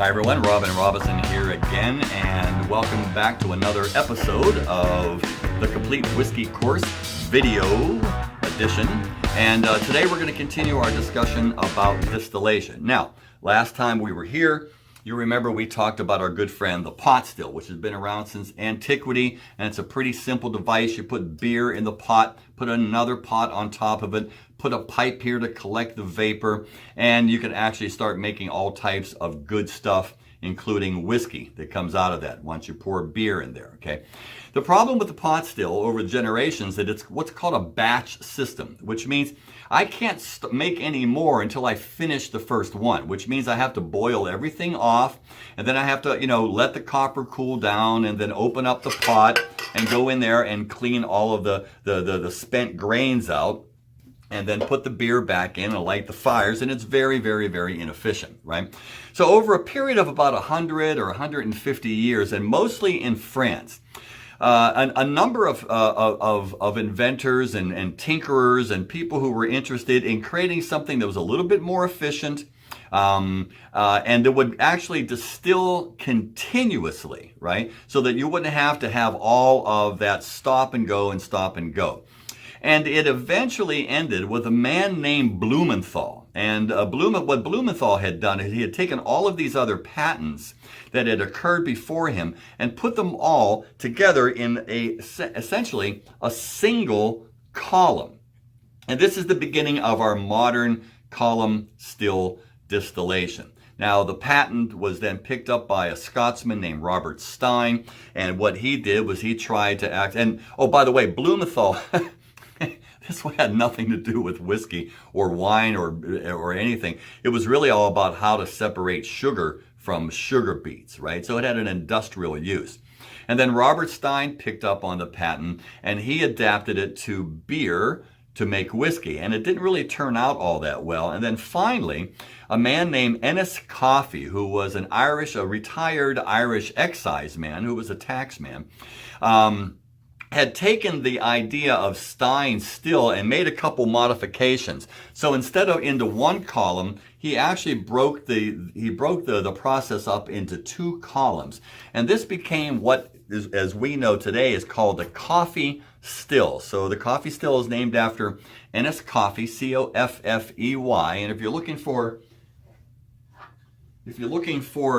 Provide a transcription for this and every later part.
Hi everyone, Robin Robinson here again, and welcome back to another episode of the Complete Whiskey Course video edition. And today we're going to continue our discussion about distillation. Now, last time we were here, you remember we talked about our good friend, the pot still, which has been around since antiquity, and it's a pretty simple device. You put beer in the pot, put another pot on top of it, put a pipe here to collect the vapor, and you can actually start making all types of good stuff, including whiskey that comes out of that once you pour beer in there, okay? The problem with the pot still over the generations that it's what's called a batch system, which means I can't make any more until I finish the first one, which means I have to boil everything off, and then I have to, let the copper cool down, and then open up the pot and go in there and clean all of the spent grains out, and then put the beer back in and light the fires, and it's very, very, very inefficient, right? So over a period of about 100 or 150 years, and mostly in France, a number of inventors and tinkerers and people who were interested in creating something that was a little bit more efficient and that would actually distill continuously, right? So that you wouldn't have to have all of that stop and go and stop and go. And it eventually ended with a man named Blumenthal. And what Blumenthal had done is he had taken all of these other patents that had occurred before him and put them all together in essentially a single column. And this is the beginning of our modern column still distillation. Now, the patent was then picked up by a Scotsman named Robert Stein. And what he did was he tried to act, and oh, by the way, Blumenthal, this had nothing to do with whiskey or wine or anything. It was really all about how to separate sugar from sugar beets, right? So it had an industrial use. And then Robert Stein picked up on the patent and he adapted it to beer to make whiskey. And it didn't really turn out all that well. And then finally, a man named Ennis Coffey, who was a retired Irish excise man, who was a tax man, had taken the idea of Stein still and made a couple modifications. So instead of into one column, he actually broke the process up into two columns. And this became what is, as we know today, is called the coffee still. So the coffee still is named after Ennis Coffey, C-O-F-F-E-Y. And if you're looking for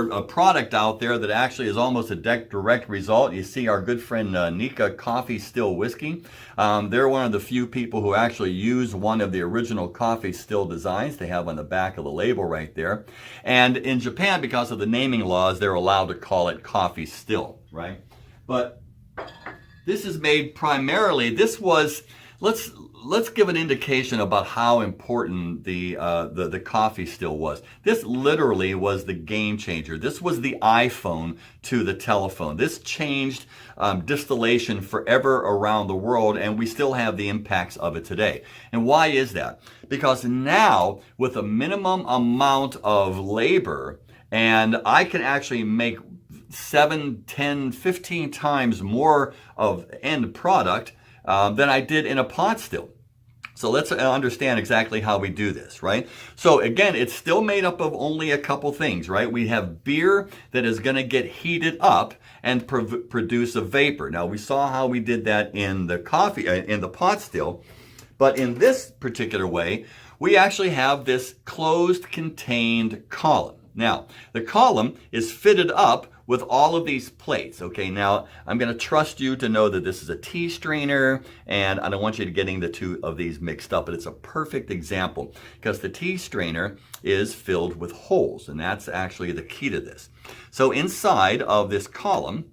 a product out there that actually is almost a direct result, you see our good friend Nica Coffee Still Whiskey. They're one of the few people who actually use one of the original coffee still designs they have on the back of the label right there. And in Japan, because of the naming laws, they're allowed to call it coffee still, right? But this is made primarily, let's give an indication about how important the coffee still was. This literally was the game changer. This was the iPhone to the telephone. This changed distillation forever around the world, and we still have the impacts of it today. And why is that? Because now, with a minimum amount of labor, and I can actually make 7, 10, 15 times more of end product than I did in a pot still. So let's understand exactly how we do this, right? So again, it's still made up of only a couple things, right? We have beer that is going to get heated up and produce a vapor. Now, we saw how we did that in the in the pot still, but in this particular way, we actually have this closed contained column. Now, the column is fitted up with all of these plates. Okay, now I'm going to trust you to know that this is a tea strainer, and I don't want you to getting the two of these mixed up, but it's a perfect example because the tea strainer is filled with holes, and that's actually the key to this. So inside of this column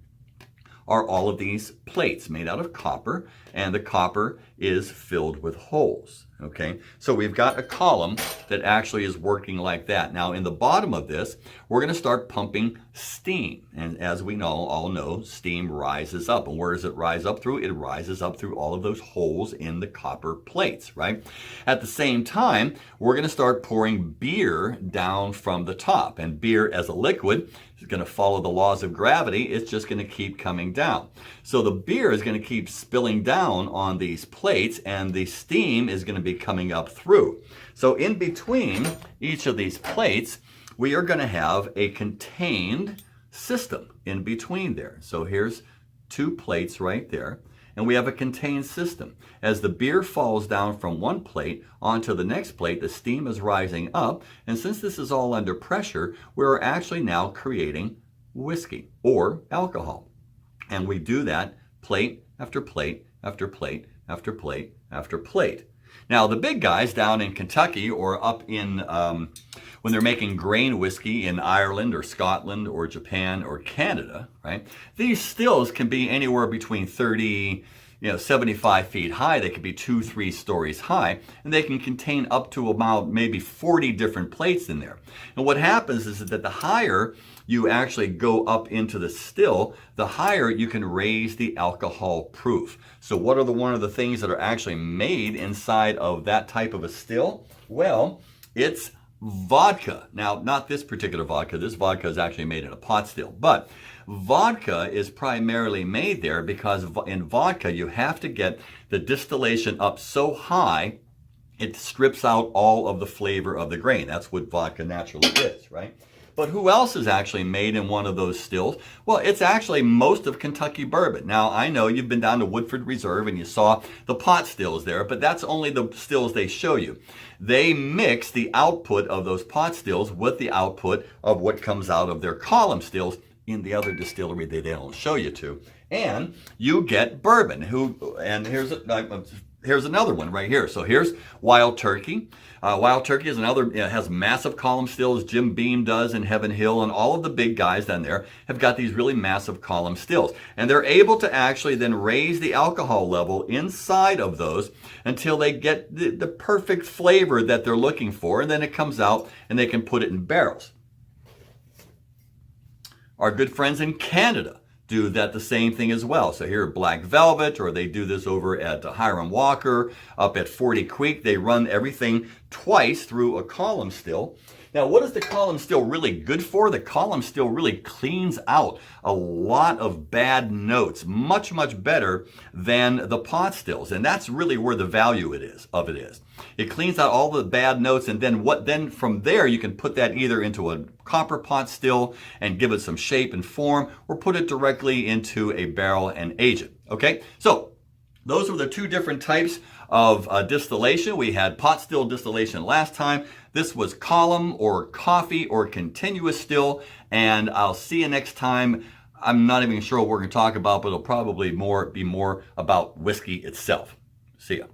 are all of these plates made out of copper, and the copper is filled with holes. Okay, so we've got a column that actually is working like that. Now, in the bottom of this, we're going to start pumping steam. And as we all know, steam rises up. And where does it rise up through? It rises up through all of those holes in the copper plates, right? At the same time, we're going to start pouring beer down from the top. And beer as a liquid is going to follow the laws of gravity. It's just going to keep coming down. So the beer is going to keep spilling down on these plates, and the steam is going to be coming up through. So in between each of these plates, we are going to have a contained system in between there. So here's 2 plates right there, and we have a contained system. As the beer falls down from one plate onto the next plate, the steam is rising up, and since this is all under pressure, we're actually now creating whiskey or alcohol. And we do that plate after plate after plate after plate after plate. Now, the big guys down in Kentucky or up in, when they're making grain whiskey in Ireland or Scotland or Japan or Canada, right? These stills can be anywhere between 30, 75 feet high. They could be 2-3 stories high, and they can contain up to about maybe 40 different plates in there. And what happens is that the higher you actually go up into the still, the higher you can raise the alcohol proof. So what are one of the things that are actually made inside of that type of a still? Well, it's vodka. Now, not this particular vodka. This vodka is actually made in a pot still, but vodka is primarily made there because in vodka you have to get the distillation up so high it strips out all of the flavor of the grain. That's what vodka naturally is, right? But who else is actually made in one of those stills? Well, it's actually most of Kentucky bourbon. Now, I know you've been down to Woodford Reserve and you saw the pot stills there, but that's only the stills they show you. They mix the output of those pot stills with the output of what comes out of their column stills in the other distillery they don't show you to. And you get bourbon. And here's another one right here. So here's Wild Turkey. Wild Turkey is another, has massive column stills. Jim Beam does in Heaven Hill, and all of the big guys down there have got these really massive column stills. And they're able to actually then raise the alcohol level inside of those until they get the perfect flavor that they're looking for, and then it comes out and they can put it in barrels. Our good friends in Canada do that the same thing as well. So here at Black Velvet, or they do this over at Hiram Walker, up at 40 Creek. They run everything twice through a column still. Now, what is the column still really good for? The column still really cleans out a lot of bad notes, much, much better than the pot stills. And that's really where the value of it is. It cleans out all the bad notes, and then from there you can put that either into a copper pot still and give it some shape and form, or put it directly into a barrel and age it. Okay, so those were the 2 different types of distillation. We had pot still distillation last time. This was column or coffee or continuous still, and I'll see you next time. I'm not even sure what we're going to talk about, but it'll probably be more about whiskey itself. See ya.